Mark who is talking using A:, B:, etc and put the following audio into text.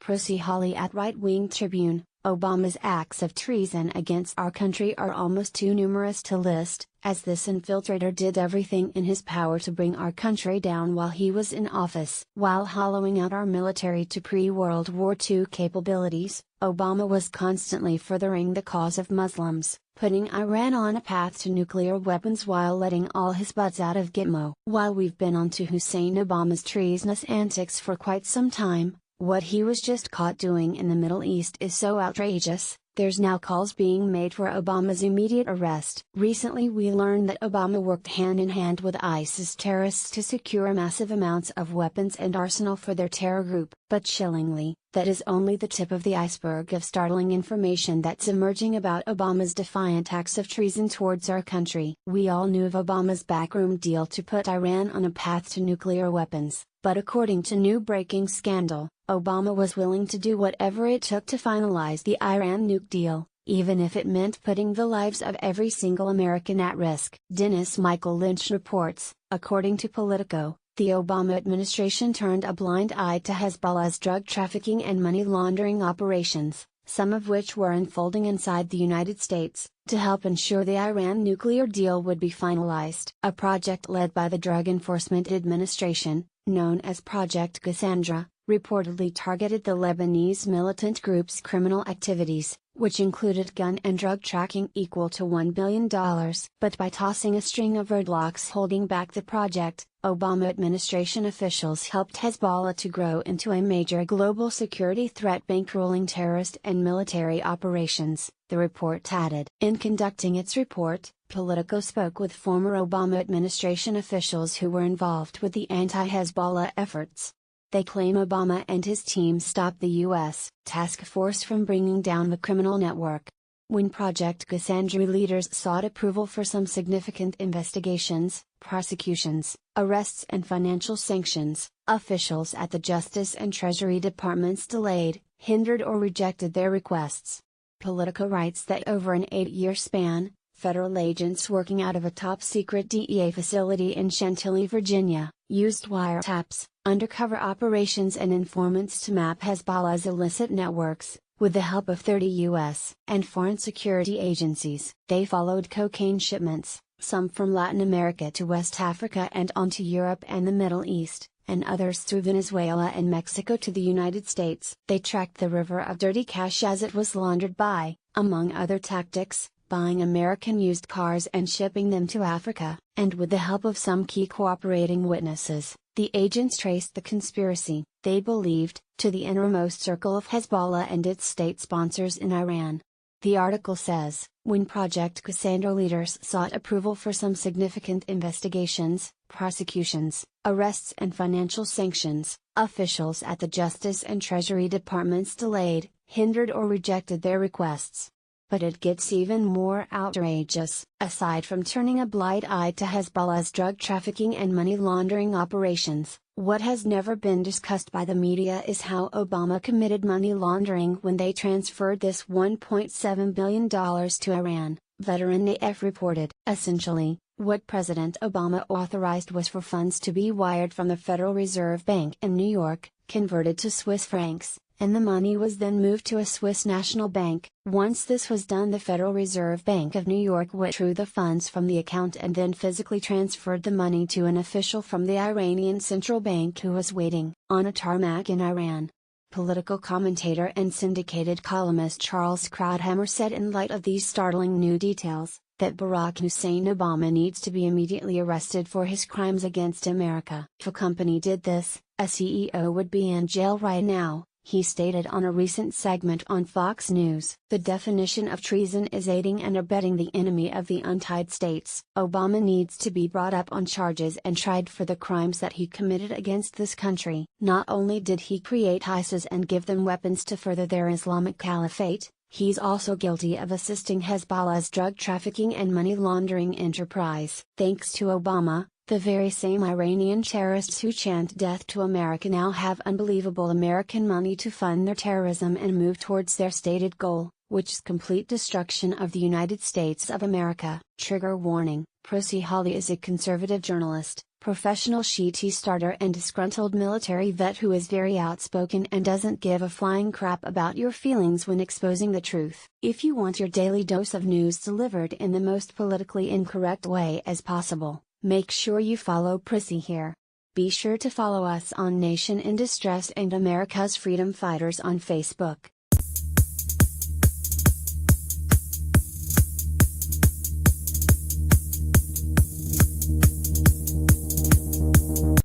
A: Prissy Hawley at Right Wing Tribune, Obama's acts of treason against our country are almost too numerous to list, as this infiltrator did everything in his power to bring our country down while he was in office. While hollowing out our military to pre-World War II capabilities, Obama was constantly furthering the cause of Muslims, putting Iran on a path to nuclear weapons while letting all his buds out of Gitmo. While we've been on to Hussein Obama's treasonous antics for quite some time, what he was just caught doing in the Middle East is so outrageous. There's now calls being made for Obama's immediate arrest. Recently we learned that Obama worked hand in hand with ISIS terrorists to secure massive amounts of weapons and arsenal for their terror group. But chillingly, that is only the tip of the iceberg of startling information that's emerging about Obama's defiant acts of treason towards our country. We all knew of Obama's backroom deal to put Iran on a path to nuclear weapons, but according to new breaking scandal, Obama was willing to do whatever it took to finalize the Iran nuke deal, even if it meant putting the lives of every single American at risk. Dennis Michael Lynch reports, according to Politico, the Obama administration turned a blind eye to Hezbollah's drug trafficking and money laundering operations, some of which were unfolding inside the United States, to help ensure the Iran nuclear deal would be finalized. A project led by the Drug Enforcement Administration, known as Project Cassandra, reportedly targeted the Lebanese militant group's criminal activities, which included gun and drug tracking equal to $1 billion. But by tossing a string of roadblocks holding back the project, Obama administration officials helped Hezbollah to grow into a major global security threat bankrolling terrorist and military operations, the report added. In conducting its report, Politico spoke with former Obama administration officials who were involved with the anti-Hezbollah efforts. They claim Obama and his team stopped the U.S. task force from bringing down the criminal network. When Project Cassandra leaders sought approval for some significant investigations, prosecutions, arrests and financial sanctions, officials at the Justice and Treasury Departments delayed, hindered or rejected their requests. Politico writes that over an 8-year span, federal agents working out of a top-secret DEA facility in Chantilly, Virginia, used wiretaps, undercover operations and informants to map Hezbollah's illicit networks, with the help of 30 U.S. and foreign security agencies. They followed cocaine shipments, some from Latin America to West Africa and on to Europe and the Middle East, and others through Venezuela and Mexico to the United States. They tracked the river of dirty cash as it was laundered by, among other tactics, buying American used cars and shipping them to Africa, and with the help of some key cooperating witnesses, the agents traced the conspiracy, they believed, to the innermost circle of Hezbollah and its state sponsors in Iran. The article says, when Project Cassandra leaders sought approval for some significant investigations, prosecutions, arrests and financial sanctions, officials at the Justice and Treasury Departments delayed, hindered or rejected their requests. But it gets even more outrageous. Aside from turning a blind eye to Hezbollah's drug trafficking and money laundering operations, what has never been discussed by the media is how Obama committed money laundering when they transferred this $1.7 billion to Iran, Veteran AF reported. Essentially, what President Obama authorized was for funds to be wired from the Federal Reserve Bank in New York, converted to Swiss francs, and the money was then moved to a Swiss national bank. Once this was done, the Federal Reserve Bank of New York withdrew the funds from the account and then physically transferred the money to an official from the Iranian central bank who was waiting on a tarmac in Iran. Political commentator and syndicated columnist Charles Krauthammer said in light of these startling new details, that Barack Hussein Obama needs to be immediately arrested for his crimes against America. If a company did this, a CEO would be in jail right now, he stated on a recent segment on Fox News. The definition of treason is aiding and abetting the enemy of the United States. Obama needs to be brought up on charges and tried for the crimes that he committed against this country. Not only did he create ISIS and give them weapons to further their Islamic caliphate, he's also guilty of assisting Hezbollah's drug trafficking and money laundering enterprise. Thanks to Obama, the very same Iranian terrorists who chant death to America now have unbelievable American money to fund their terrorism and move towards their stated goal, which is complete destruction of the United States of America. Trigger warning: Prissy Hawley is a conservative journalist, professional tea starter and disgruntled military vet who is very outspoken and doesn't give a flying crap about your feelings when exposing the truth. If you want your daily dose of news delivered in the most politically incorrect way as possible, make sure you follow Prissy here. Be sure to follow us on Nation in Distress and America's Freedom Fighters on Facebook.